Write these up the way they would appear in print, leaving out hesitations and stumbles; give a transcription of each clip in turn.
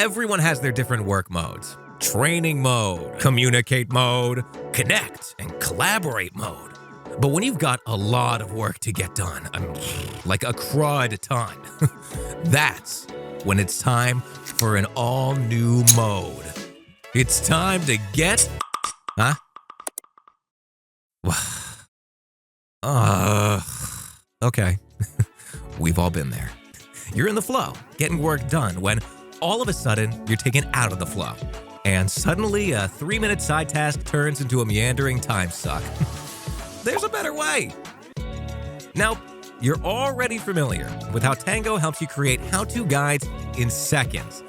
Everyone has their different work modes. Training mode, communicate mode, connect and collaborate mode. But when you've got a lot of work to get done, like a crud ton, that's when it's time for an all-new mode. It's time to get... Huh? Okay. We've all been there. You're in the flow, getting work done, when all of a sudden you're taken out of the flow. And suddenly a 3-minute side task turns into a meandering time suck. There's a better way. Now, you're already familiar with how Tango helps you create how-to guides in seconds.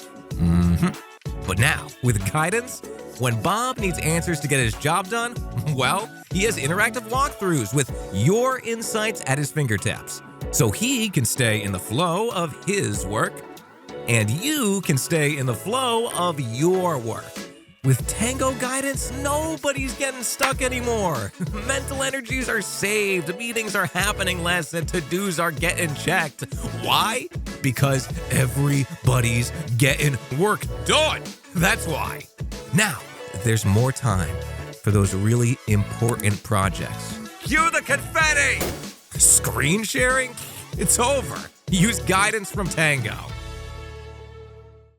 But now, with guidance, when Bob needs answers to get his job done, well, he has interactive walkthroughs with your insights at his fingertips. So he can stay in the flow of his work, and you can stay in the flow of your work. With Tango guidance, nobody's getting stuck anymore. Mental energies are saved, meetings are happening less, and to-dos are getting checked. Why? Because everybody's getting work done. That's why. Now, there's more time for those really important projects. Cue the confetti! Screen sharing? It's over. Use guidance from Tango.